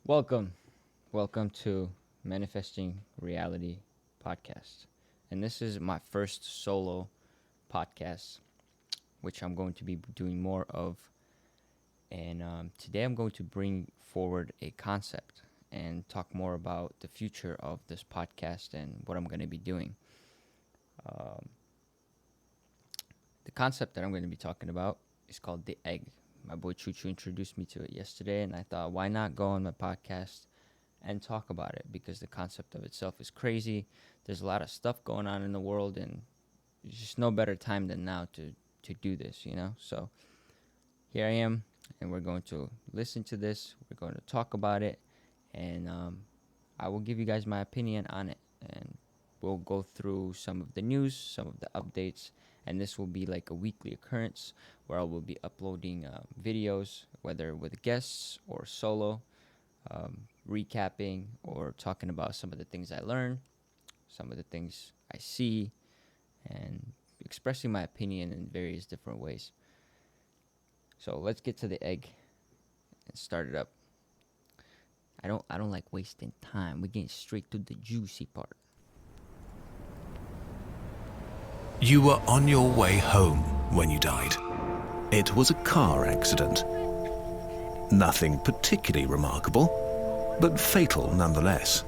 Welcome. Welcome to Manifesting Reality podcast. And this is my first solo podcast, which I'm going to be doing more of. And today I'm going to bring forward a concept and talk more about the future of this podcast and what I'm going to be doing. The concept that I'm going to be talking about is called the egg. My boy Choo Choo introduced me to it yesterday, and I thought, why not go on my podcast and talk about it? Because the concept of itself is crazy. There's a lot of stuff going on in the world, and there's just no better time than now to do this, you know? So here I am, and we're going to listen to this. We're going to talk about it, and I will give you guys my opinion on it. And we'll go through some of the news, some of the updates, and this will be like a weekly occurrence where I will be uploading videos, whether with guests or solo, recapping or talking about some of the things I learned, some of the things I see, and expressing my opinion in various different ways. So let's get to the egg and start it up. I don't like wasting time. We're getting straight to the juicy part. You were on your way home when you died. It was a car accident. Nothing particularly remarkable, but fatal nonetheless.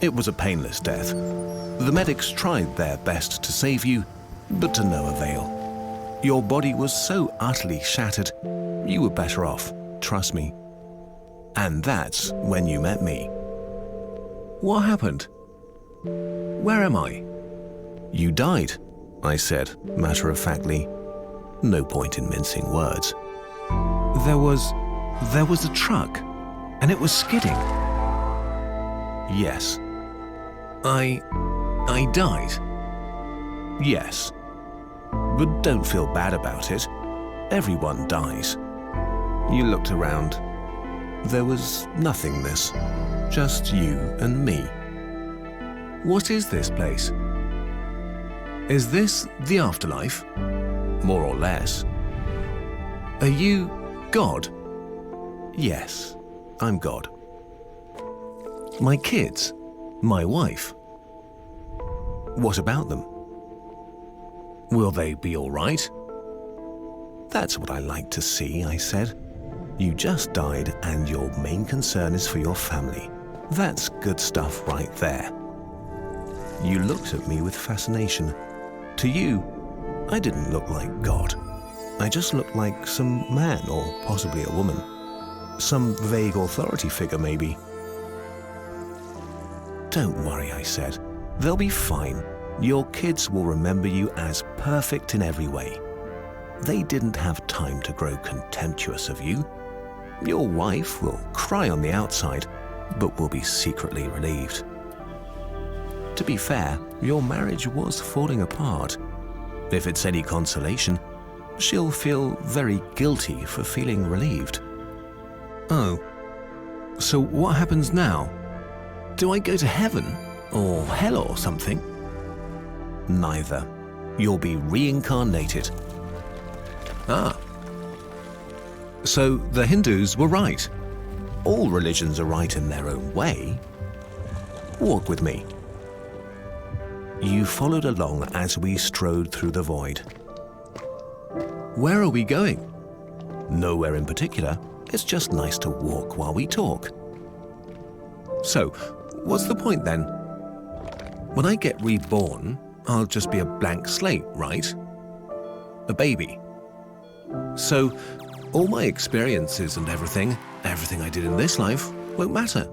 It was a painless death. The medics tried their best to save you, but to no avail. Your body was so utterly shattered, you were better off, trust me. And that's when you met me. What happened? Where am I? You died, I said, matter-of-factly. No point in mincing words. There was a truck, and it was skidding. Yes. I died. Yes. But don't feel bad about it. Everyone dies. You looked around. There was nothingness. Just you and me. What is this place? Is this the afterlife? More or less. Are you God? Yes, I'm God. My kids? My wife? What about them? Will they be all right? That's what I like to see, I said. You just died and your main concern is for your family. That's good stuff right there. You looked at me with fascination. To you, I didn't look like God. I just looked like some man or possibly a woman. Some vague authority figure, maybe. Don't worry, I said. They'll be fine. Your kids will remember you as perfect in every way. They didn't have time to grow contemptuous of you. Your wife will cry on the outside, but will be secretly relieved. To be fair, your marriage was falling apart. If it's any consolation, she'll feel very guilty for feeling relieved. Oh, so what happens now? Do I go to heaven or hell or something? Neither. You'll be reincarnated. Ah. So the Hindus were right. All religions are right in their own way. Walk with me. You followed along as we strode through the void. Where are we going? Nowhere in particular. It's just nice to walk while we talk. So, what's the point then? When I get reborn, I'll just be a blank slate, right? A baby. So, all my experiences and everything I did in this life won't matter.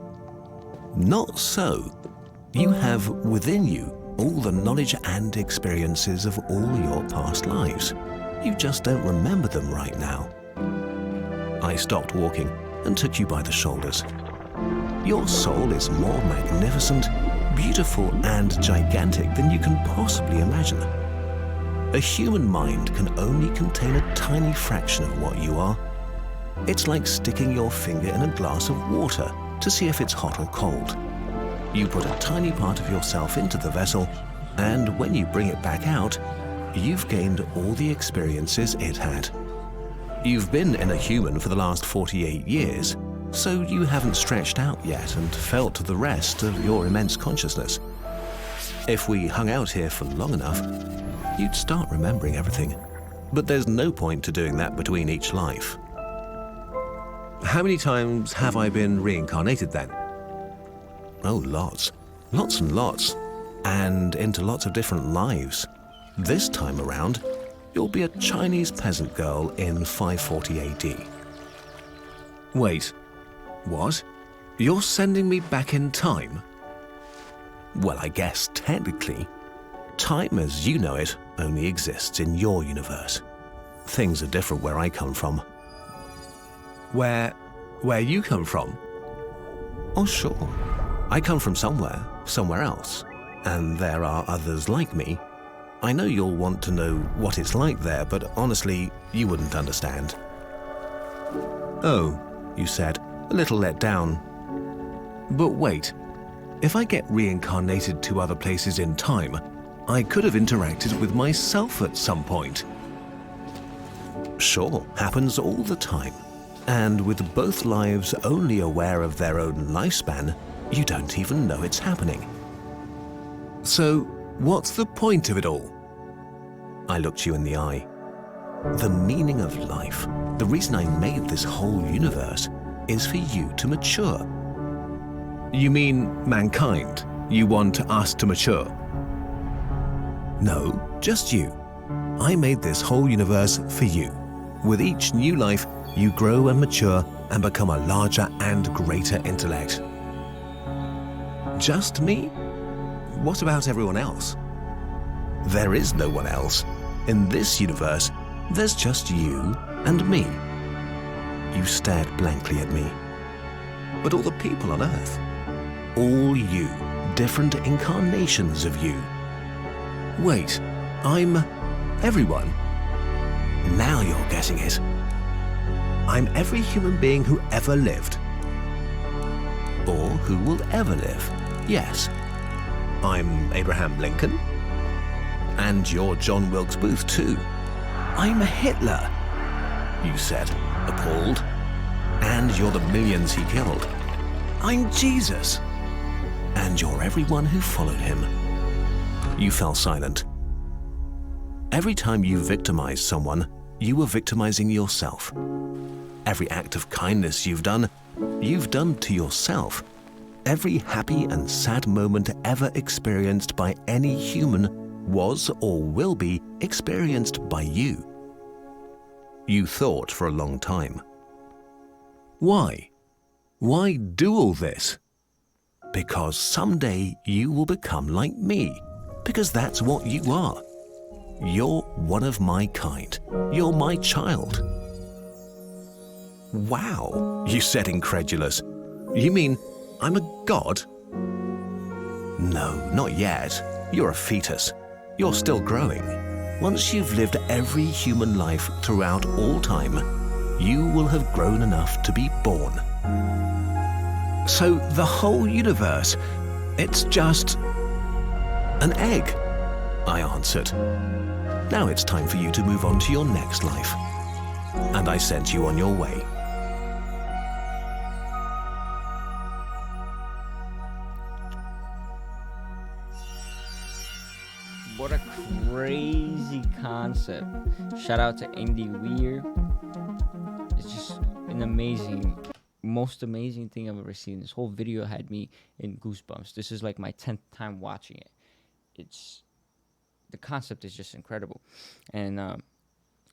Not so. You have within you all the knowledge and experiences of all your past lives. You just don't remember them right now. I stopped walking and took you by the shoulders. Your soul is more magnificent, beautiful, and gigantic than you can possibly imagine. A human mind can only contain a tiny fraction of what you are. It's like sticking your finger in a glass of water to see if it's hot or cold. You put a tiny part of yourself into the vessel, and when you bring it back out, you've gained all the experiences it had. You've been in a human for the last 48 years, so you haven't stretched out yet and felt the rest of your immense consciousness. If we hung out here for long enough, you'd start remembering everything. But there's no point to doing that between each life. How many times have I been reincarnated then? Oh, lots. Lots and lots. And into lots of different lives. This time around, you'll be a Chinese peasant girl in 540 AD. Wait, what? You're sending me back in time? Well, I guess technically, time as you know it only exists in your universe. Things are different where I come from. Where you come from? Oh, sure. I come from somewhere else. And there are others like me. I know you'll want to know what it's like there, but honestly, you wouldn't understand. Oh, you said, a little let down. But wait, if I get reincarnated to other places in time, I could have interacted with myself at some point. Sure, happens all the time. And with both lives only aware of their own lifespan, you don't even know it's happening. So, what's the point of it all? I looked you in the eye. The meaning of life, the reason I made this whole universe, is for you to mature. You mean mankind? You want us to mature? No, just you. I made this whole universe for you. With each new life, you grow and mature and become a larger and greater intellect. Just me? What about everyone else? There is no one else. In this universe, there's just you and me. You stared blankly at me. But all the people on Earth, all you, different incarnations of you. Wait, I'm everyone? Now you're getting it. I'm every human being who ever lived. Or who will ever live, yes. I'm Abraham Lincoln. And you're John Wilkes Booth too. I'm Hitler, you said, appalled. And you're the millions he killed. I'm Jesus. And you're everyone who followed him. You fell silent. Every time you victimized someone, you were victimizing yourself. Every act of kindness you've done to yourself. Every happy and sad moment ever experienced by any human was or will be experienced by you. You thought for a long time. Why? Why do all this? Because someday you will become like me. Because that's what you are. You're one of my kind. You're my child. Wow, you said, incredulous. You mean I'm a god? No, not yet. You're a fetus. You're still growing. Once you've lived every human life throughout all time, you will have grown enough to be born. So the whole universe, it's just an egg, I answered. Now it's time for you to move on to your next life. And I sent you on your way. What a crazy concept. Shout out to Andy Weir. It's just an most amazing thing I've ever seen. This whole video had me in goosebumps. This is like my 10th time watching it. The concept is just incredible. And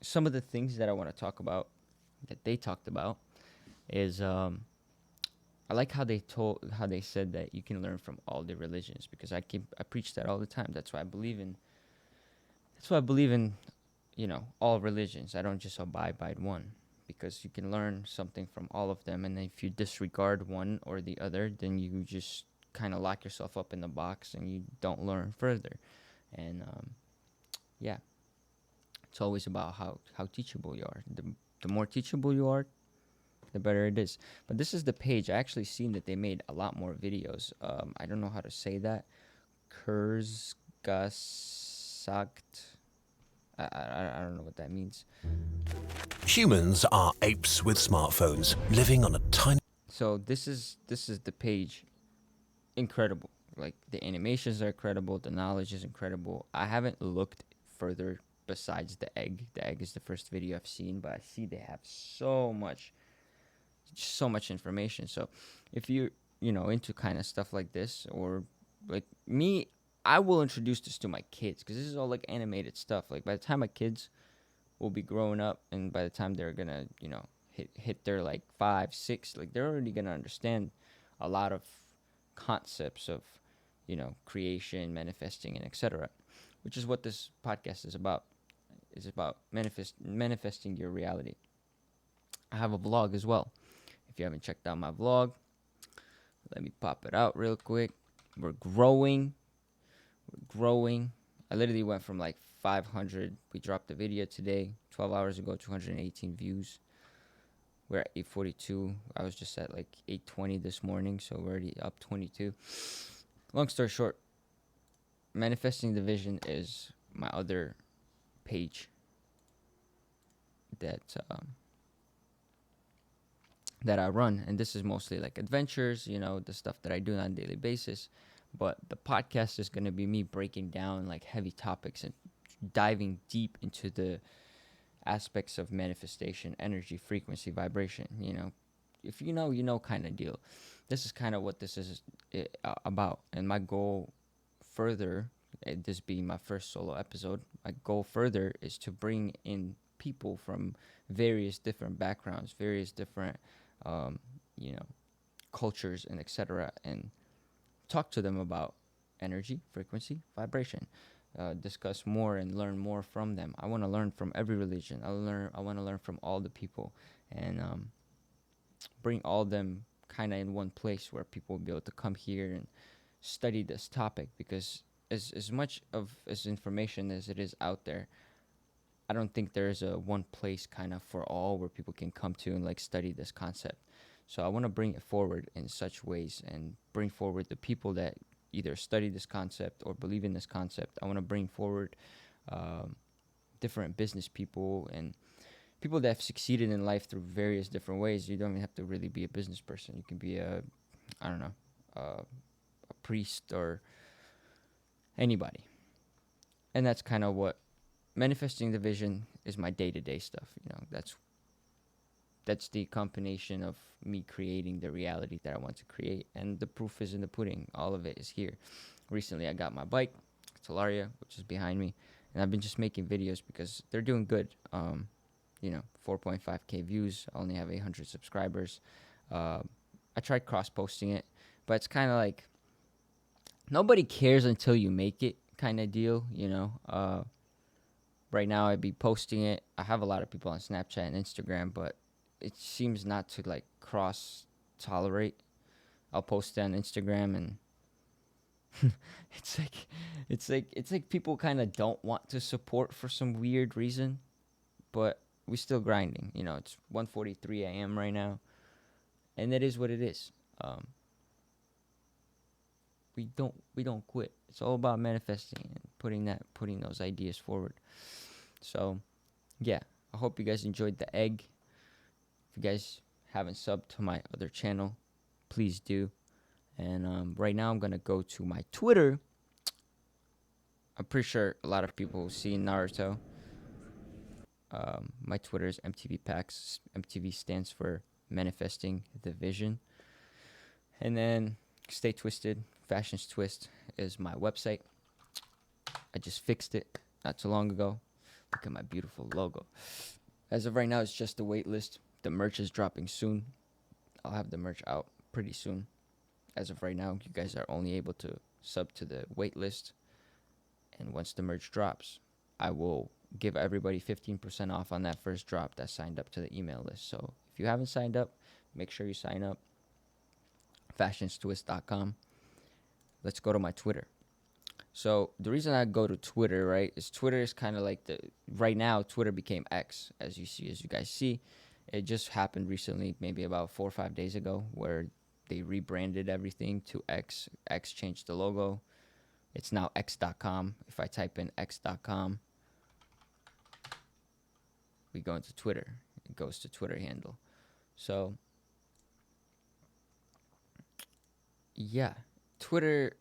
some of the things that I want to talk about, that they talked about, is I like how they said that you can learn from all the religions, because I preach that all the time. That's why I believe in all religions. I don't just abide by one, because you can learn something from all of them, and if you disregard one or the other, then you just kind of lock yourself up in the box and you don't learn further. And it's always about how teachable you are. The more teachable you are, the better it is. But this is the page. I actually seen that they made a lot more videos. I don't know how to say that. Kurzgesagt. I don't know what that means. Humans are apes with smartphones, living on a tiny... So this is the page. Incredible. Like the animations are incredible. The knowledge is incredible. I haven't looked further besides the egg. The egg is the first video I've seen, but I see they have so much information. So if you're into kind of stuff like this, or like me, I will introduce this to my kids because this is all like animated stuff. Like by the time my kids will be growing up, and by the time they're gonna hit their like 5 6, like they're already gonna understand a lot of concepts of creation, manifesting, and etc., which is what this podcast is about. It's about manifesting your reality. I have a vlog as well. If you haven't checked out my vlog, let me pop it out real quick. We're growing. We're growing. I literally went from like 500. We dropped the video today, 12 hours ago, 218 views. We're at 842. I was just at like 820 this morning, so we're already up 22. Long story short, Manifesting the Vision is my other page that that I run, and this is mostly like adventures, the stuff that I do on a daily basis. But the podcast is going to be me breaking down like heavy topics and diving deep into the aspects of manifestation, energy, frequency, vibration. If kind of deal. This is kind of what this is about, and my goal further, this being my first solo episode, my goal further is to bring in people from various different backgrounds, various different um, you know, cultures and etc., and talk to them about energy, frequency, vibration. Discuss more and learn more from them. I want to learn from every religion. I want to learn from all the people, and bring all of them kind of in one place where people will be able to come here and study this topic. Because as much of as information as it is out there, I don't think there's a one place kind of for all where people can come to and like study this concept. So I want to bring it forward in such ways and bring forward the people that either study this concept or believe in this concept. I want to bring forward different business people and people that have succeeded in life through various different ways. You don't even have to really be a business person. You can be I don't know, a priest or anybody. And that's kind of what Manifesting the Vision is. My day-to-day stuff. That's the combination of me creating the reality that I want to create, and the proof is in the pudding. All of it is here. Recently, I got my bike, Talaria, which is behind me, and I've been just making videos because they're doing good. 4.5k views. I only have 800 subscribers. I tried cross-posting it, but it's kind of like nobody cares until you make it kind of deal, Right now, I'd be posting it. I have a lot of people on Snapchat and Instagram, but it seems not to like cross-tolerate. I'll post it on Instagram, and it's like people kind of don't want to support for some weird reason, but we're still grinding. It's 1:43 a.m. right now, and it is what it is. We don't quit. It's all about manifesting and putting those ideas forward. So, yeah, I hope you guys enjoyed the egg. If you guys haven't subbed to my other channel, please do. And right now, I'm gonna go to my Twitter. I'm pretty sure a lot of people see Naruto. My Twitter is MTV Packs. MTV stands for Manifesting the Vision. And then Stay Twisted, Fashions Twist is my website. I just fixed it not too long ago. Look at my beautiful logo. As of right now, it's just the wait list. The merch is dropping soon. I'll have the merch out pretty soon. As of right now, you guys are only able to sub to the wait list. And once the merch drops, I will give everybody 15% off on that first drop that signed up to the email list. So if you haven't signed up, make sure you sign up. FashionsTwist.com. Let's go to my Twitter. So the reason I go to Twitter, right, is Twitter is kind of like right now Twitter became X, as you guys see. It just happened recently, maybe about 4 or 5 days ago, where they rebranded everything to X. X changed the logo. It's now X.com. If I type in X.com, we go into Twitter. It goes to Twitter handle. So Yeah, Twitter,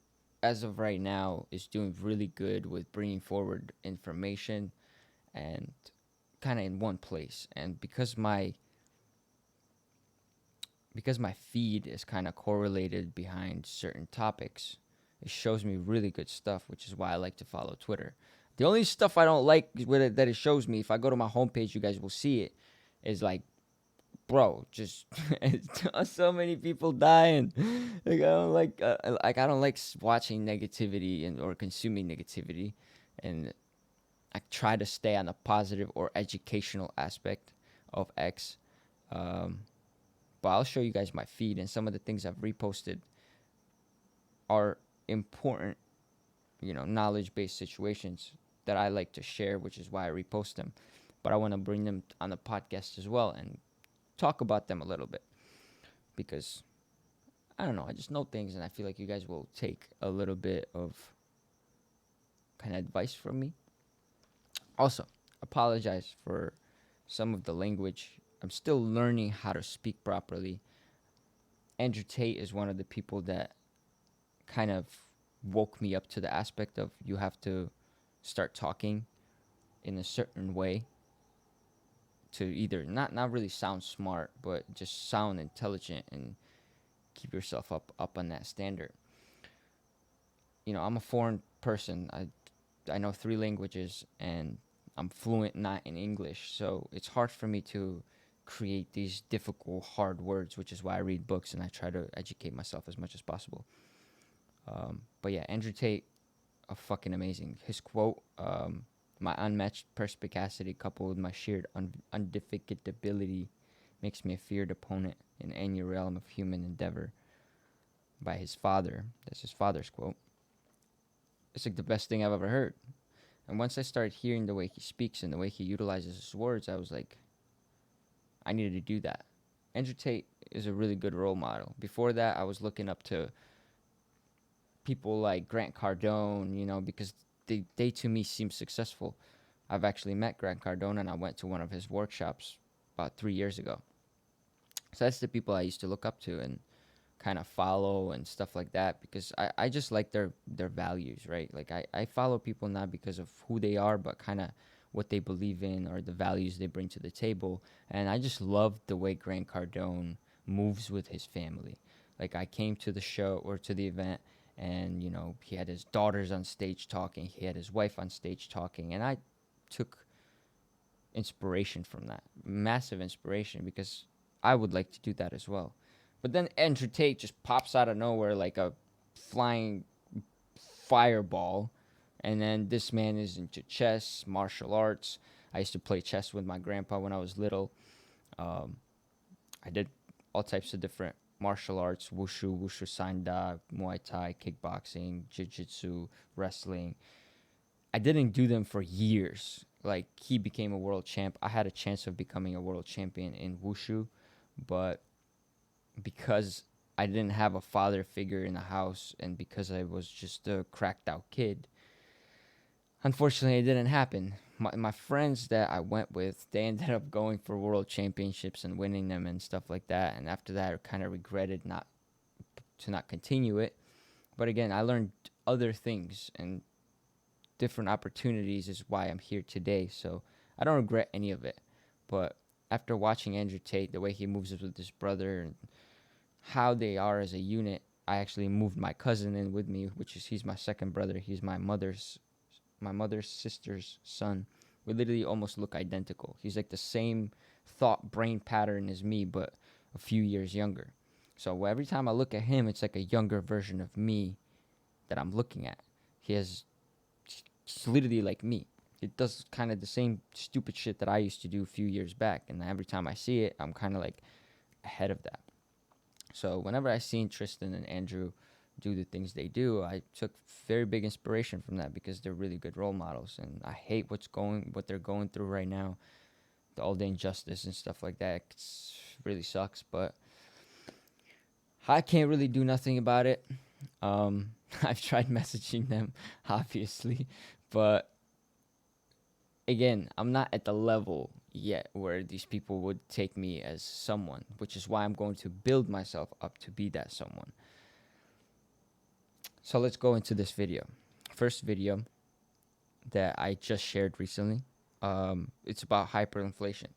as of right now, is doing really good with bringing forward information and kind of in one place. And because my feed is kind of correlated behind certain topics, it shows me really good stuff, which is why I like to follow Twitter. The only stuff I don't like with it that it shows me, if I go to my homepage, you guys will see it, is like, bro, just so many people dying. Like I don't like watching negativity and or consuming negativity, and I try to stay on the positive or educational aspect of X. Um, but I'll show you guys my feed, and some of the things I've reposted are important, knowledge based situations that I like to share, which is why I repost them. But I want to bring them on the podcast as well and talk about them a little bit because I don't know, I just know things and I feel like you guys will take a little bit of kind of advice from me. Also, apologize for some of the language. I'm still learning how to speak properly. Andrew Tate is one of the people that kind of woke me up to the aspect of you have to start talking in a certain way to either not really sound smart, but just sound intelligent and keep yourself up on that standard. I'm a foreign person. I know three languages and I'm fluent not in English, so it's hard for me to create these difficult, hard words, which is why I read books and I try to educate myself as much as possible. But yeah, Andrew Tate, fucking amazing. His quote, my unmatched perspicacity coupled with my sheer undeficatability makes me a feared opponent in any realm of human endeavor, by his father. That's his father's quote. It's like the best thing I've ever heard. And once I started hearing the way he speaks and the way he utilizes his words, I was like, I needed to do that. Andrew Tate is a really good role model. Before that, I was looking up to people like Grant Cardone, because they to me seem successful. I've actually met Grant Cardone and I went to one of his workshops about 3 years ago. So that's the people I used to look up to and kind of follow and stuff like that because I just like their values, right? Like I follow people not because of who they are, but kind of what they believe in or the values they bring to the table. And I just love the way Grant Cardone moves with his family. Like I came to the show or to the event and he had his daughters on stage talking, he had his wife on stage talking, and I took inspiration from that, massive inspiration, because I would like to do that as well. But then Andrew Tate just pops out of nowhere like a flying fireball. And then this man is into chess, martial arts. I used to play chess with my grandpa when I was little. Um, I did all types of different martial arts: wushu sanda, Muay Thai, kickboxing, jiu-jitsu, wrestling. I didn't do them for years. Like, he became a world champ. I had a chance of becoming a world champion in wushu, but because I didn't have a father figure in the house and because I was just a cracked out kid, unfortunately, it didn't happen. My friends that I went with, they ended up going for world championships and winning them and stuff like that. And after that, I kind of regretted not continue it. But again, I learned other things and different opportunities is why I'm here today. So I don't regret any of it. But after watching Andrew Tate, the way he moves with his brother and how they are as a unit, I actually moved my cousin in with me, he's my second brother. He's my mother's sister's son. We literally almost look identical. He's like the same thought brain pattern as me, but a few years younger. So every time I look at him, it's like a younger version of me that I'm looking at. He's literally like me. It does kind of the same stupid shit that I used to do a few years back, and every time I see it, I'm kind of like ahead of that. So whenever I seen Tristan and Andrew do the things they do, I took very big inspiration from that because they're really good role models. And I hate what they're going through right now, the all day injustice and stuff like that. It really sucks, but I can't really do nothing about it. I've tried messaging them, obviously, but again, I'm not at the level yet where these people would take me as someone, which is why I'm going to build myself up to be that someone. So let's go into this video. First video that I just shared recently. It's about hyperinflation,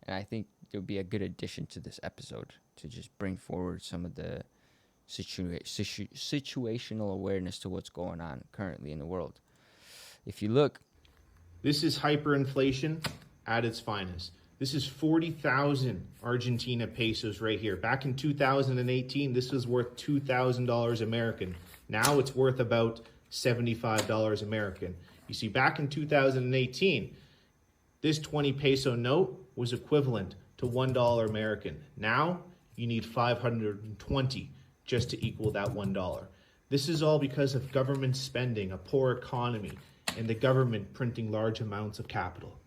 and I think it would be a good addition to this episode to just bring forward some of the situational awareness to what's going on currently in the world. If you look, this is hyperinflation at its finest. This is 40,000 Argentina pesos right here. Back in 2018, this was worth $2,000 American. Now it's worth about $75 American. You see, back in 2018, this 20 peso note was equivalent to $1 American. Now you need 520 just to equal that $1. This is all because of government spending, a poor economy, and the government printing large amounts of capital.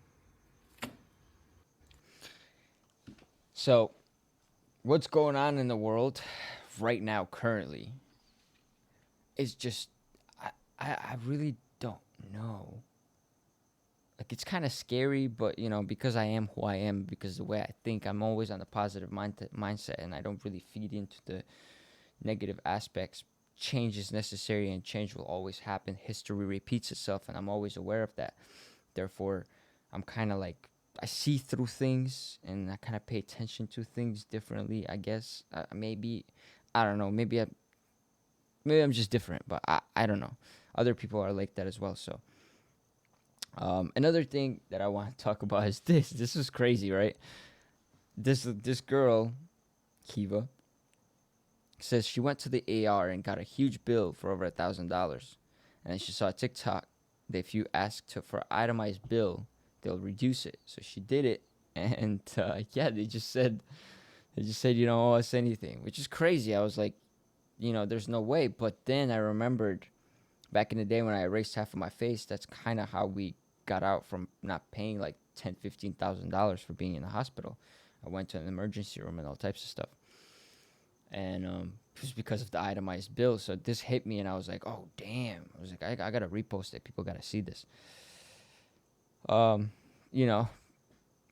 so what's going on in the world right now currently is just, I really don't know. Like, it's kind of scary, but, because I am who I am, because the way I think, I'm always on the positive mindset, and I don't really feed into the negative aspects. Change is necessary, and change will always happen. History repeats itself, and I'm always aware of that. Therefore, I'm kind of like, I see through things, and I kind of pay attention to things differently, I guess. Maybe, I don't know, maybe I'm just different, but I don't know. Other people are like that as well, so. Another thing that I want to talk about is this. This is crazy, right? This girl, Kiva, says she went to the AR and got a huge bill for over $1,000. And then she saw a TikTok that if you ask for an itemized bill, they'll reduce it. So she did it, and they just said you don't owe us anything, which is crazy. I was like, there's no way. But then I remembered back in the day when I erased half of my face, that's kind of how we got out from not paying like $10,000-$15,000 for being in the hospital. I went to an emergency room and all types of stuff. And it was because of the itemized bill. So this hit me, and I was like, oh, damn. I was like, I got to repost it. People got to see this.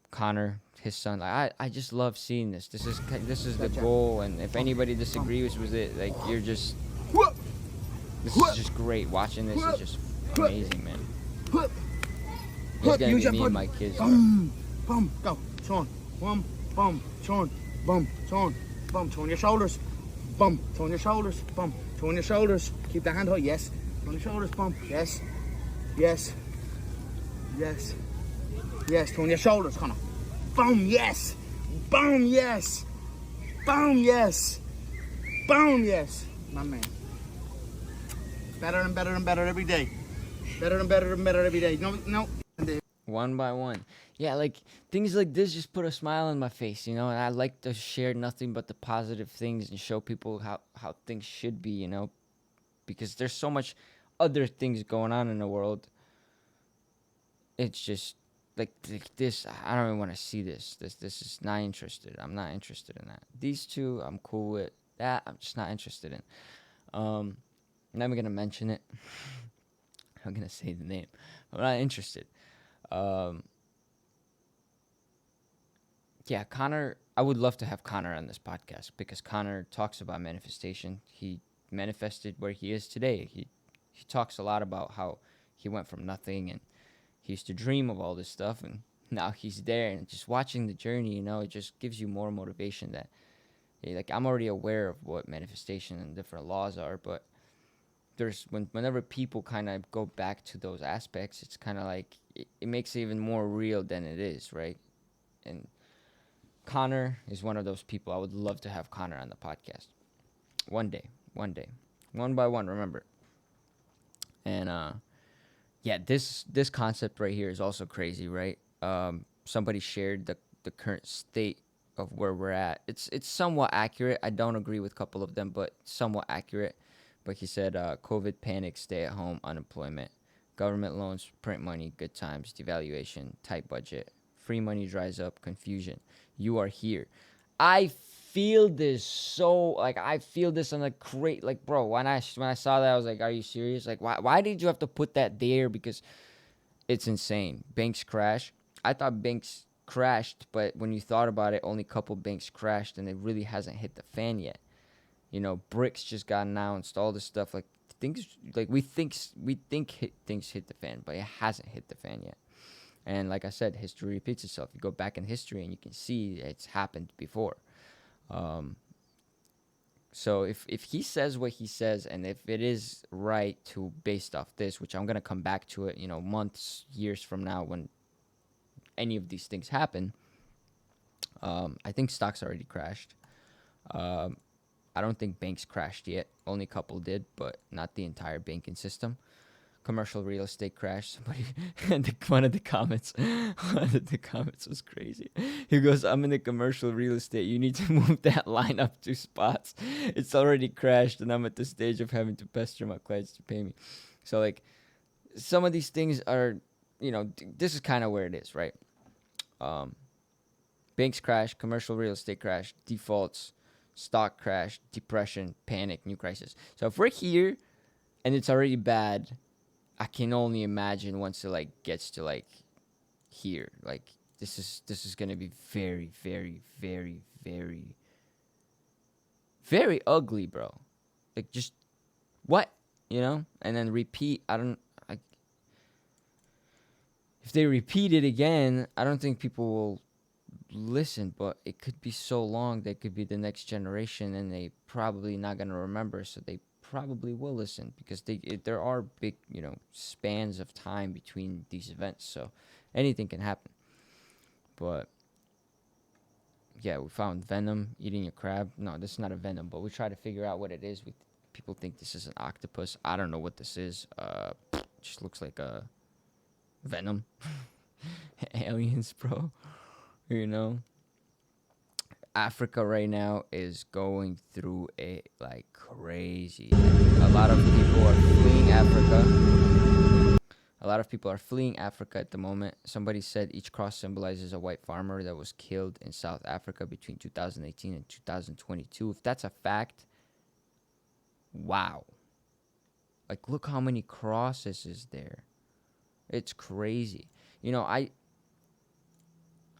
Connor, his son, like, I just love seeing this. This is the goal. And if anybody disagrees with it, like, this is just great. Watching this is just amazing, man. It's going to be me and my kids. Boom, go. Sean. Boom, boom, Sean. Boom, Sean. Boom, turn your shoulders. Boom, turn your shoulders. Boom, turn your shoulders. Keep the hand high, yes. Turn your shoulders, boom. Yes. Yes. Yes. Yes, turn your shoulders, Connor. Boom, yes. Boom, yes. Boom, yes. Boom, yes. My man. Better and better and better every day. Better and better and better every day. No. One by one. Yeah, like, things like this just put a smile on my face, and I like to share nothing but the positive things and show people how things should be, because there's so much other things going on in the world. It's just, like this, I don't even want to see this. This is not interested. I'm not interested in that. These two, I'm cool with. That, I'm just not interested in. I'm never going to mention it. I'm going to say the name. I'm not interested. Connor, I would love to have Connor on this podcast because Connor talks about manifestation. He manifested where he is today. He talks a lot about how he went from nothing, and he used to dream of all this stuff, and now he's there, and just watching the journey, it just gives you more motivation that, like, I'm already aware of what manifestation and different laws are, but whenever people kind of go back to those aspects, it's kind of like it makes it even more real than it is, right? And Connor is one of those people. I would love to have Connor on the podcast one day, one by one. Remember, and this concept right here is also crazy, right? Somebody shared the current state of where we're at. It's somewhat accurate. I don't agree with a couple of them, but somewhat accurate. But he said, COVID panic, stay at home, unemployment, government loans, print money, good times, devaluation, tight budget, free money dries up, confusion. You are here. I feel this I feel this on a great, like, bro, when I saw that, I was like, are you serious? Like, why did you have to put that there? Because it's insane. Banks crash. I thought banks crashed, but when you thought about it, only a couple banks crashed, and it really hasn't hit the fan yet. BRICS just got announced, all this stuff. Like, things things hit the fan, but it hasn't hit the fan yet. And like I said, history repeats itself. You go back in history and you can see it's happened before. So if he says what he says, and if it is right to based off this, which I'm gonna come back to it, months, years from now when any of these things happen, I think stocks already crashed. Um, I don't think banks crashed yet. Only a couple did, but not the entire banking system. Commercial real estate crashed. Somebody and one of the comments, was crazy. He goes, "I'm in the commercial real estate. You need to move that line up 2 spots. It's already crashed, and I'm at the stage of having to pester my clients to pay me." So like, some of these things are, this is kind of where it is, right? Banks crash, commercial real estate crash, defaults, stock crash, depression, panic, new crisis. So if we're here and it's already bad, I can only imagine once it like gets to like here. Like this is gonna be very, very, very, very, very ugly, bro. Like just what? And then repeat. If they repeat it again, I don't think people will listen, but it could be so long that could be the next generation, and they probably not gonna remember, so they probably will listen because there are big spans of time between these events, so anything can happen. But yeah, we found venom eating a crab. No, this is not a venom, but we try to figure out what it is. People think this is an octopus. I don't know what this is. Just looks like a venom. Aliens, bro. Africa right now is going through it like crazy. A lot of people are fleeing Africa. A lot of people are fleeing Africa at the moment. Somebody said each cross symbolizes a white farmer that was killed in South Africa between 2018 and 2022. If that's a fact, wow. Like, look how many crosses is there. It's crazy.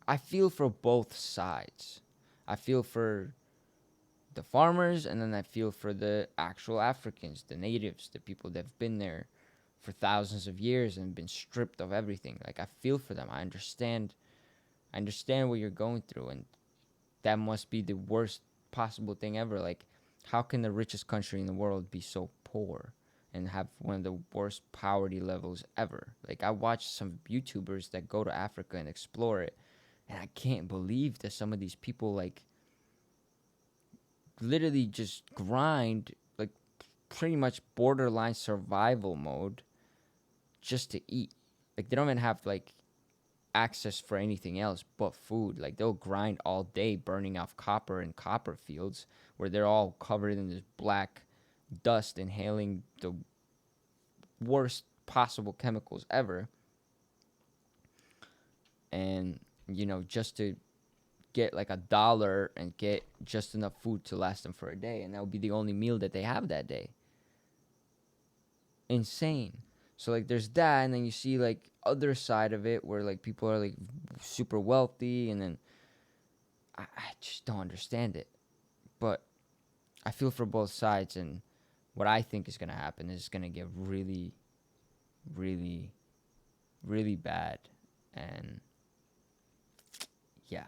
I feel for both sides. I feel for the farmers, and then I feel for the actual Africans, the natives, the people that have been there for thousands of years and been stripped of everything. Like, I feel for them. I understand what you're going through, and that must be the worst possible thing ever. Like, how can the richest country in the world be so poor and have one of the worst poverty levels ever? Like, I watched some YouTubers that go to Africa and explore it, and I can't believe that some of these people, like, literally just grind, like, pretty much borderline survival mode just to eat. Like, they don't even have, like, access for anything else but food. Like, they'll grind all day burning off copper in copper fields where they're all covered in this black dust, inhaling the worst possible chemicals ever. And just to get like $1 and get just enough food to last them for a day, and that would be the only meal that they have that day. Insane. So like there's that, and then you see like other side of it where like people are like super wealthy, and then I just don't understand it. But I feel for both sides, and what I think is gonna happen is gonna get really, really, really bad, and yeah,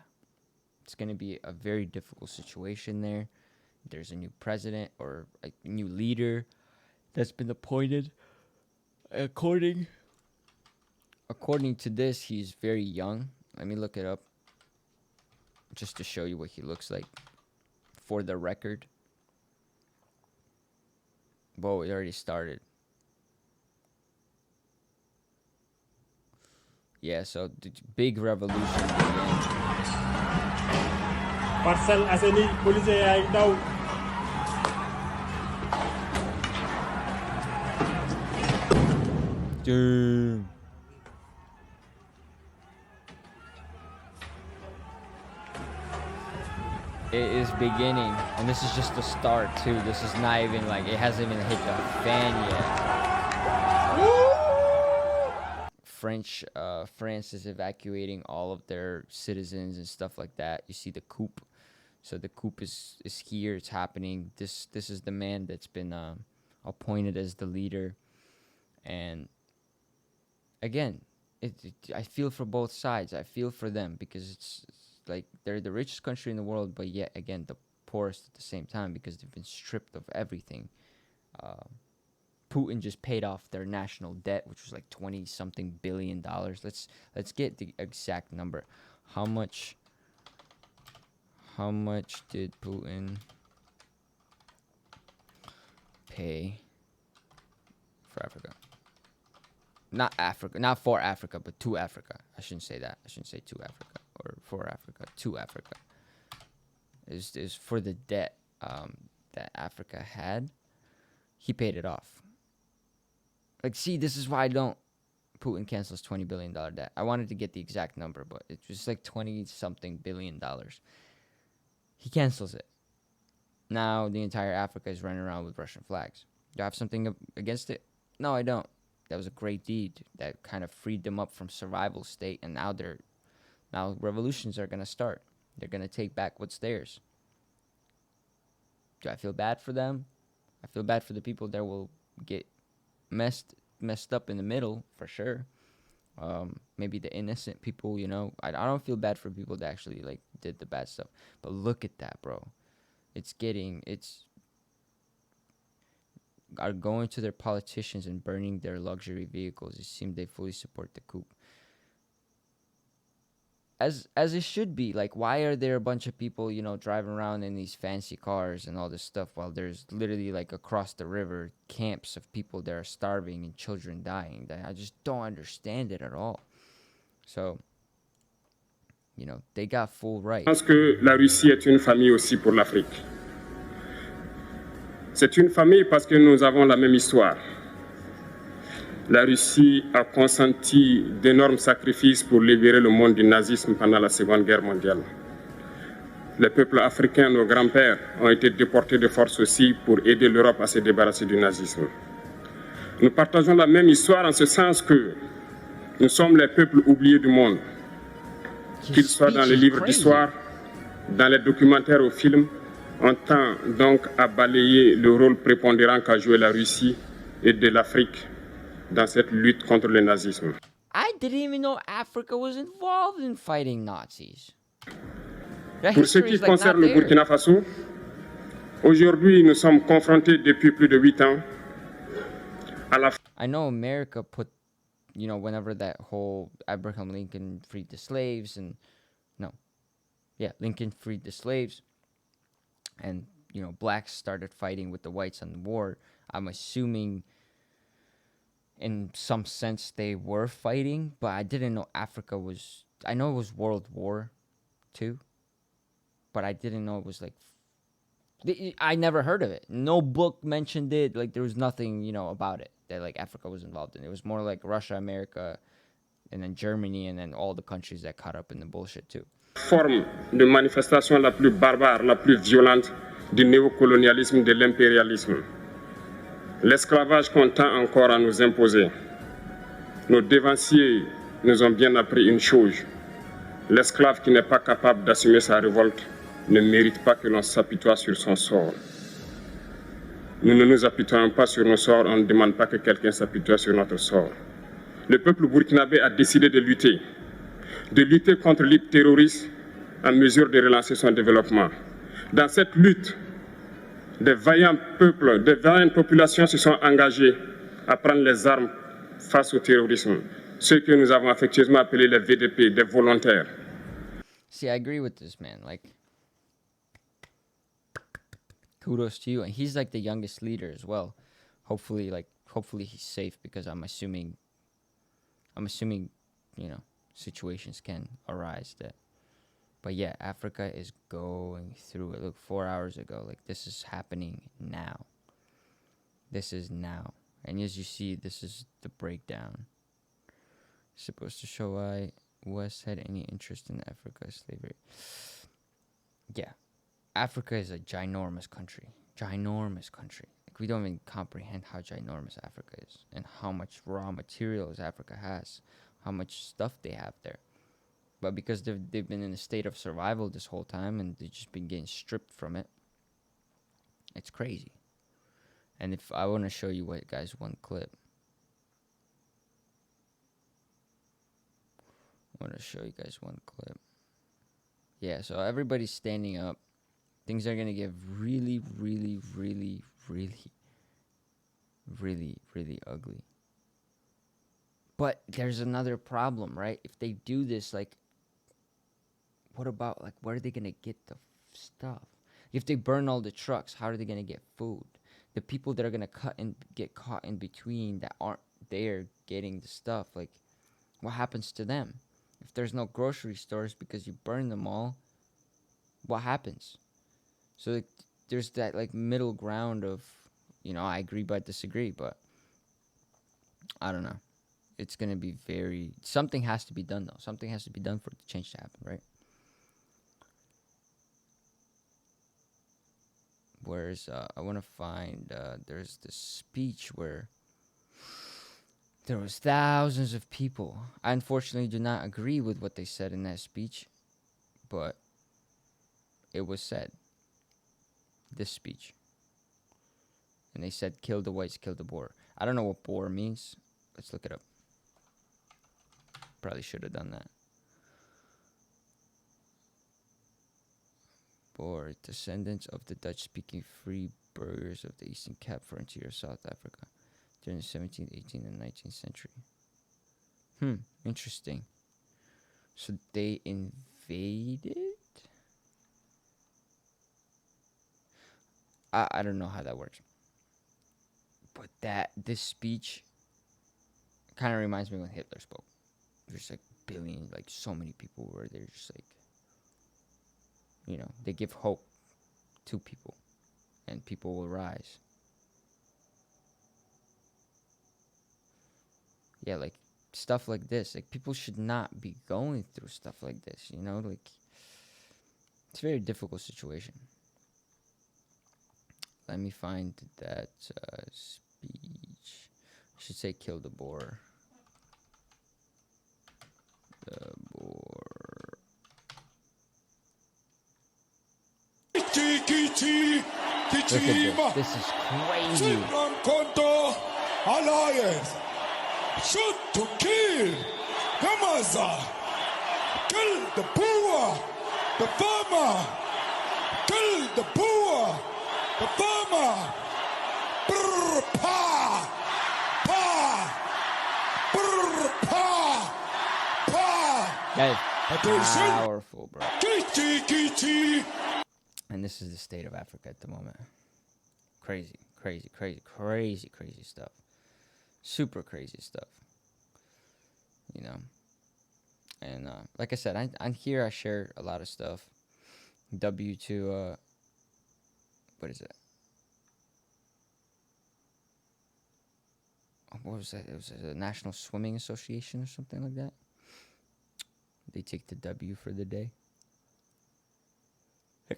it's going to be a very difficult situation there. There's a new president or a new leader that's been appointed. According to this, he's very young. Let me look it up just to show you what he looks like for the record. Whoa, it already started. Yeah, so the big revolution began. Parcel asali police ay daw. Damn. It is beginning, and this is just the start too. This is not even like, it hasn't even hit the fan yet. France is evacuating all of their citizens and stuff like that. You see the coup. So the coup is here. It's happening. This is the man that's been appointed as the leader. And again, I feel for both sides. I feel for them because it's like they're the richest country in the world, but yet again the poorest at the same time because they've been stripped of everything. Uh, Putin just paid off their national debt, which was like 20 something $billion. Let's get the exact number. How much did Putin pay for Africa? Not Africa, not for Africa, but to Africa. I shouldn't say that. I shouldn't say to Africa or for Africa. To Africa is for the debt that Africa had. He paid it off. Like, see, this is why I don't. Putin cancels $20 billion debt. I wanted to get the exact number, but it's just like 20 something $billion. He cancels it. Now the entire Africa is running around with Russian flags. Do I have something against it? No, I don't. That was a great deed that kind of freed them up from survival state, and now revolutions are gonna start. They're gonna take back what's theirs. Do I feel bad for them? I feel bad for the people that will get messed up in the middle for sure. Maybe the innocent people, I don't feel bad for people that actually like did the bad stuff. But look at that, bro. Are going to their politicians and burning their luxury vehicles. It seems they fully support the coup. As it should be. Like, why are there a bunch of people, driving around in these fancy cars and all this stuff while there's literally, like, across the river, camps of people that are starving and children dying? I just don't understand it at all. So, they got full right. Je pense que la Russie est une famille aussi pour l'Afrique. C'est une famille parce que nous avons la même histoire. La Russie a consenti d'énormes sacrifices pour libérer le monde du nazisme pendant la Seconde Guerre mondiale. Les peuples africains, nos grands-pères, ont été déportés de force aussi pour aider l'Europe à se débarrasser du nazisme. Nous partageons la même histoire en ce sens que nous sommes les peuples oubliés du monde. Qu'ils soient dans les livres d'histoire, dans les documentaires ou films, on tend donc à balayer le rôle prépondérant qu'a joué la Russie et de l'Afrique dans cette lutte contre le nazisme. I didn't even know Africa was involved in fighting Nazis. Pour ce qui concerne le Burkina Faso, aujourd'hui nous sommes confrontés depuis plus de 8 ans à la... I know America put, whenever that whole Abraham Lincoln freed the slaves Lincoln freed the slaves and, blacks started fighting with the whites on the war. I'm assuming in some sense they were fighting, but I didn't know Africa was... I know it was World War II, but I didn't know it was like... I never heard of it. No book mentioned it. Like, there was nothing, about it that, like, Africa was involved in. It was more like Russia, America, and then Germany, and then all the countries that caught up in the bullshit, too. Forme de manifestation la plus barbare, la plus violente du néocolonialisme, de l'impérialisme. L'esclavage qu'on tend encore à nous imposer. Nos dévanciers nous ont bien appris une chose. L'esclave qui n'est pas capable d'assumer sa révolte ne mérite pas que l'on s'apitoie sur son sort. Nous ne nous apitoyons pas sur nos sorts, on ne demande pas que quelqu'un s'apitoie sur notre sort. Le peuple burkinabé a décidé de lutter contre le terrorisme en mesure de relancer son développement. Dans cette lutte, des vaillants peuples, des vaillantes populations se sont engagées à prendre les armes face au terrorisme. Ceux que nous avons affectueusement appelés les VDP, des volontaires. See, I agree with this man. Like, kudos to you. And he's like the youngest leader as well. Hopefully he's safe because I'm assuming, situations can arise that. But yeah, Africa is going through it. Look, 4 hours ago, like, this is happening now. This is now. And as you see, this is the breakdown. It's supposed to show why West had any interest in Africa slavery. Yeah. Africa is a ginormous country. Ginormous country. Like, we don't even comprehend how ginormous Africa is and how much raw materials Africa has, how much stuff they have there. But because they've been in a state of survival this whole time and they've just been getting stripped from it, it's crazy. And if I want to show you what, guys, one clip. I want to show you guys one clip. Yeah, so everybody's standing up. Things are going to get really, really, really, really, really, really ugly. But there's another problem, right? If they do this, like, what about, like, where are they going to get the stuff? If they burn all the trucks, how are they going to get food? The people that are going to cut and get caught in between that aren't there getting the stuff, like, what happens to them? If there's no grocery stores because you burn them all, what happens? So like, there's that like middle ground of, I agree but disagree, but I don't know. It's going to be something has to be done though. Something has to be done for the change to happen, right? Whereas I want to find, there's this speech where there was thousands of people. I unfortunately do not agree with what they said in that speech, but it was said. This speech. And they said, kill the whites, kill the Boer. I don't know what Boer means. Let's look it up. Probably should have done that. Boer, descendants of the Dutch-speaking free burghers of the Eastern Cape frontier of South Africa during the 17th, 18th, and 19th century. Interesting. So they invaded? I don't know how that works. But this speech kind of reminds me when Hitler spoke. There's like billions, like so many people were there, just like, they give hope to people and people will rise. Yeah, like stuff like this. Like people should not be going through stuff like this, like it's a very difficult situation. Let me find that speech. I should say kill the Boer. The Boer. Look at this. This is crazy. Alliance. Shoot to kill. Gamaza. Kill the poor. The farmer. Kill the poor. The farmer. Brr, pa. Pa. Brr, pa. Pa. That is powerful, bro. And this is the state of Africa at the moment. Crazy, crazy, crazy, crazy, crazy stuff. Super crazy stuff. And like I said, I'm here. I share a lot of stuff. W to what is it? What was that? It was a National Swimming Association or something like that. They take the W for the day.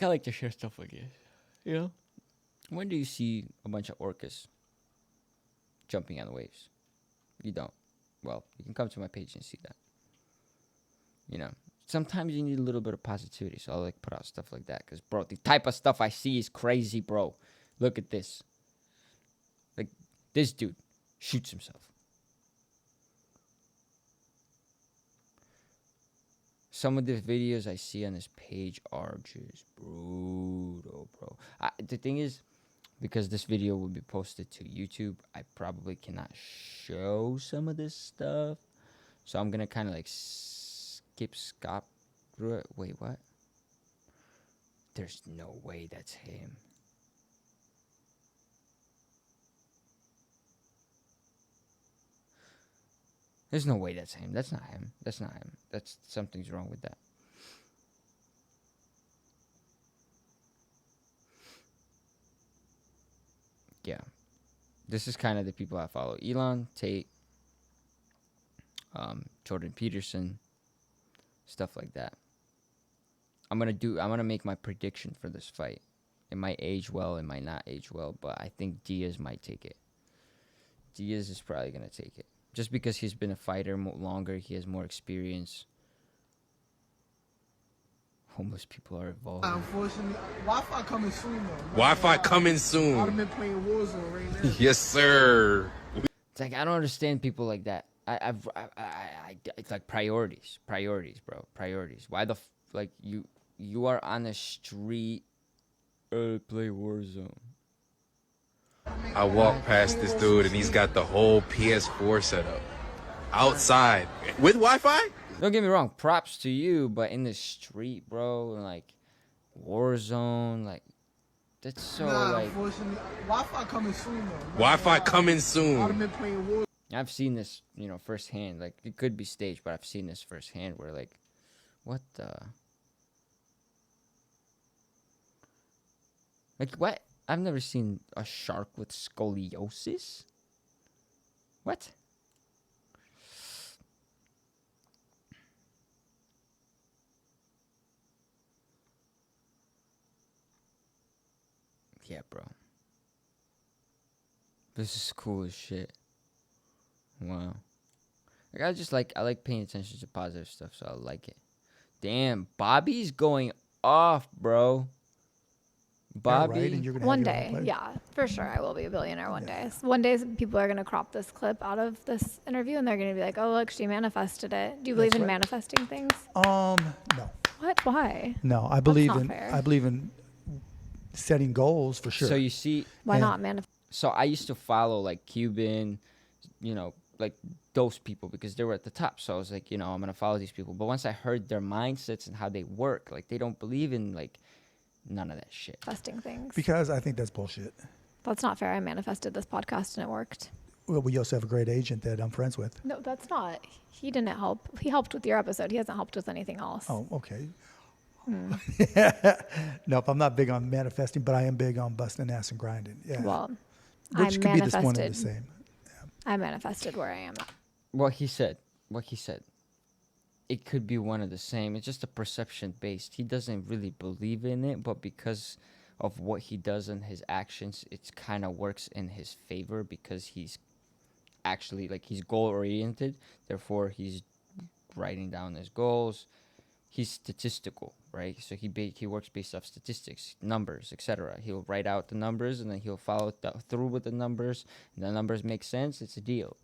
I like to share stuff like this. When do you see a bunch of orcas jumping on the waves? You don't. Well, you can come to my page and see that. Sometimes you need a little bit of positivity, so I'll put out stuff like that. Because, bro, the type of stuff I see is crazy, bro. Look at this. Like, this dude shoots himself. Some of the videos I see on this page are just brutal, bro. The thing is, because this video will be posted to YouTube, I probably cannot show some of this stuff. So I'm going to kind of skip through it. Wait, what? There's no way that's him. There's no way that's him. That's not him. That's not him. Something's wrong with that. Yeah. This is kind of the people I follow. Elon, Tate, Jordan Peterson, stuff like that. I'm gonna make my prediction for this fight. It might age well, it might not age well, but I think Diaz might take it. Diaz is probably gonna take it. Just because he's been a fighter longer, he has more experience. Homeless people are involved. Unfortunately, Wi-Fi coming soon though. Wi-Fi coming I'd have soon. been playing Warzone right now. Yes, sir. It's like I don't understand people like that. It's like priorities, bro, priorities. Why the like you are on the street, play Warzone. I walked past this dude and he's got the whole PS4 set up outside with Wi-Fi. Don't get me wrong, props to you, but in the street, bro, like Warzone, like that's so like. Unfortunately, Wi-Fi coming soon though. Wi-Fi coming I'd have soon. been playing Warzone. I've seen this, firsthand. Like it could be staged, but I've seen this firsthand. Where like, what the? Like what? I've never seen a shark with scoliosis. What? Yeah, bro. This is cool as shit. Wow. Like I like paying attention to positive stuff, so I like it. Damn, Bobby's going off, bro. Bobby. Yeah, right? And you're gonna One have your own day, place. yeah, for sure, I will be a billionaire one day. So one day, people are gonna crop this clip out of this interview, and they're gonna be like, "Oh, look, she manifested it." Do you believe That's in right. manifesting things? No. What? Why? No, I believe not in fair. I believe in setting goals for sure. So you see, Why And- not manifest? so I used to follow like Cuban, like those people because they were at the top. So I was like, I'm gonna follow these people. But once I heard their mindsets and how they work, like they don't believe in like none of that shit. Manifesting things. because I think that's bullshit. That's not fair. I manifested this podcast and it worked. Well, we also have a great agent that I'm friends with. No, that's not. He didn't help. He helped with your episode. He hasn't helped with anything else. Oh, okay. Hmm. Nope, I'm not big on manifesting, but I am big on busting ass and grinding. Yeah. Well, Which I could be this one and the manifested. same. I manifested where I am now. What he said. It could be one of the same. It's just a perception based. He doesn't really believe in it, but because of what he does and his actions, it kind of works in his favor because he's actually like he's goal oriented. Therefore, he's writing down his goals. He's statistical, right? So he works based off statistics, numbers, etc. He'll write out the numbers and then he'll follow through with the numbers. And the numbers make sense. It's a deal,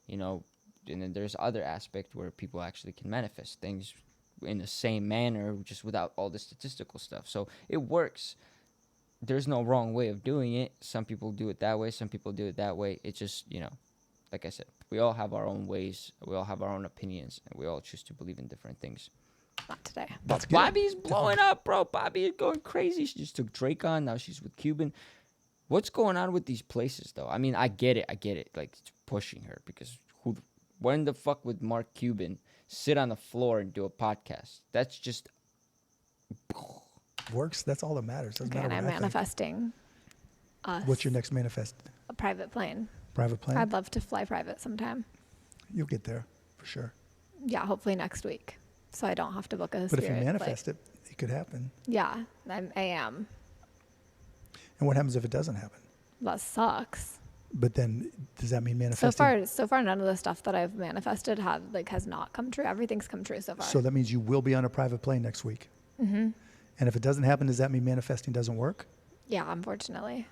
And then there's other aspect where people actually can manifest things in the same manner, just without all the statistical stuff. So it works. There's no wrong way of doing it. Some people do it that way. Some people do it that way. It's just, like I said, we all have our own ways. We all have our own opinions, and we all choose to believe in different things. Not today. That's good. Bobby's blowing up, bro. Bobby is going crazy. She just took Drake on. Now she's with Cuban. What's going on with these places, though? I mean, I get it. Like, it's pushing her because when the fuck would Mark Cuban sit on the floor and do a podcast? That's just... Works. That's all that matters. Doesn't Okay, and matter I'm what I think. manifesting us. What's your next manifest? A private plane. Private plane? I'd love to fly private sometime. You'll get there for sure. Yeah, hopefully next week, so I don't have to book a But if you Spirit manifest flight. it could happen. Yeah, I am. And what happens if it doesn't happen? That sucks. But then does that mean manifesting? So far, none of the stuff that I've manifested has not come true. Everything's come true so far. So that means you will be on a private plane next week. Mm-hmm. And if it doesn't happen, does that mean manifesting doesn't work? Yeah, unfortunately.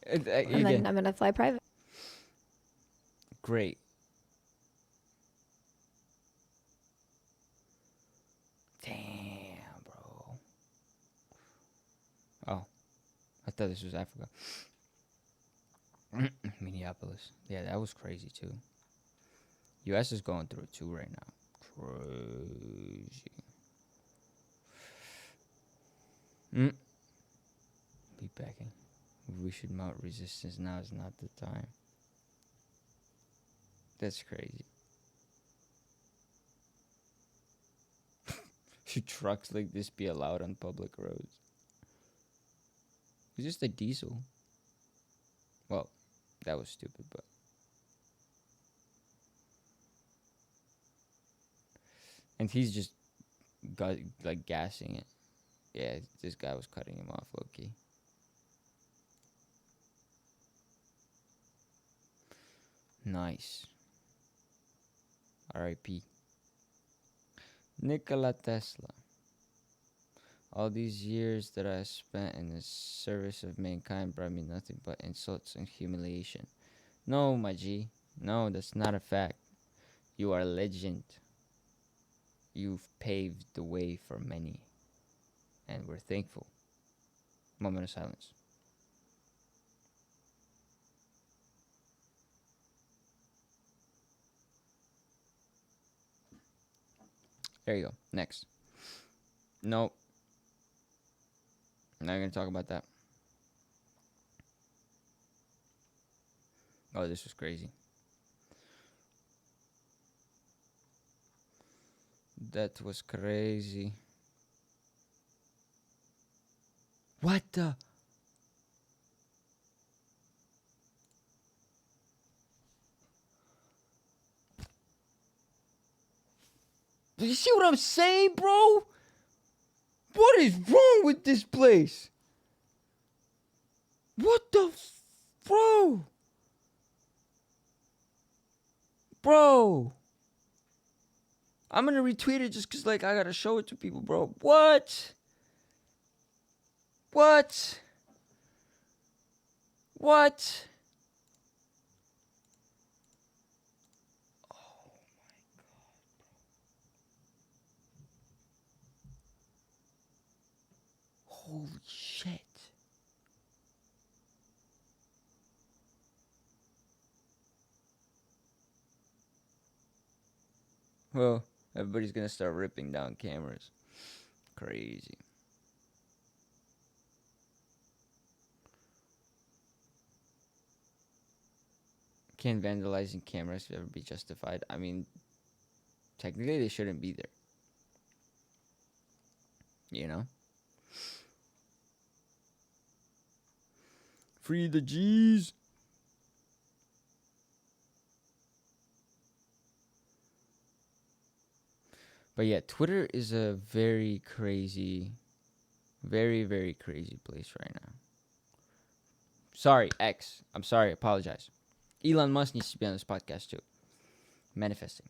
And then I'm gonna fly private. Great. Damn, bro. Oh, I thought this was Africa. Minneapolis. Yeah, that was crazy too. U.S. is going through it too right now. Crazy. Be backing. We should mount resistance. Now is not the time. That's crazy. Should trucks like this be allowed on public roads? It's just a diesel. Well, that was stupid, but... And he's just like gassing it. Yeah, this guy was cutting him off low-key. Nice. R.I.P. Nikola Tesla. All these years that I spent in the service of mankind brought me nothing but insults and humiliation. No, my G. No, that's not a fact. You are a legend. You've paved the way for many. And we're thankful. Moment of silence. There you go. Next. Nope. Not going to talk about that. Oh, this was crazy. That was crazy. What the? Do you see what I'm saying, bro? What is wrong with this place? What the bro? Bro. I'm gonna retweet it just cause like I gotta show it to people, bro. What? What? What? Oh my god, bro. Holy shit. Well, everybody's gonna start ripping down cameras. Crazy. Can vandalizing cameras ever be justified? I mean, technically they shouldn't be there. You know? Free the G's. But yeah, Twitter is a very crazy, very, very crazy place right now. Sorry, X. I'm sorry. Apologize. Elon Musk needs to be on this podcast too. Manifesting.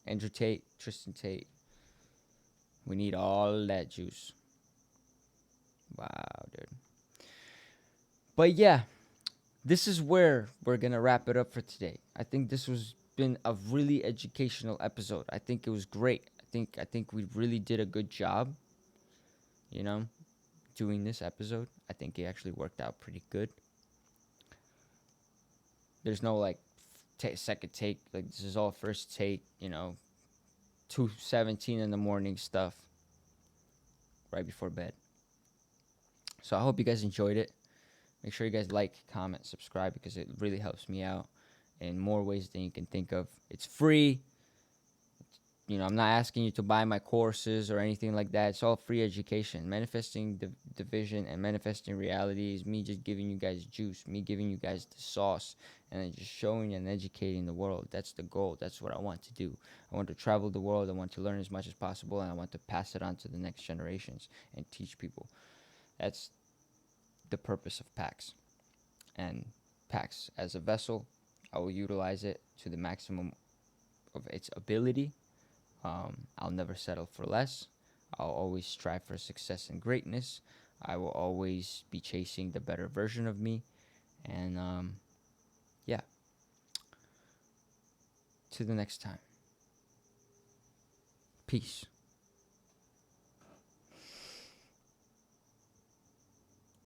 Andrew Tate, Tristan Tate. We need all that juice. Wow, dude. But yeah, this is where we're gonna wrap it up for today. I think this was been a really educational episode. I think it was great. I think we really did a good job. You know, doing this episode. I think it actually worked out pretty good. There's no like second take. Like this is all first take. You know, 2:17 in the morning stuff. Right before bed. So I hope you guys enjoyed it. Make sure you guys like, comment, subscribe because it really helps me out in more ways than you can think of. It's free. You know, I'm not asking you to buy my courses or anything like that. It's all free education. Manifesting the vision and manifesting reality is me just giving you guys juice, me giving you guys the sauce, and then just showing and educating the world. That's the goal. That's what I want to do. I want to travel the world. I want to learn as much as possible, and I want to pass it on to the next generations and teach people. That's the purpose of PAX. And PAX, as a vessel, I will utilize it to the maximum of its ability. I'll never settle for less. I'll always strive for success and greatness. I will always be chasing the better version of me. And yeah. To the next time. Peace.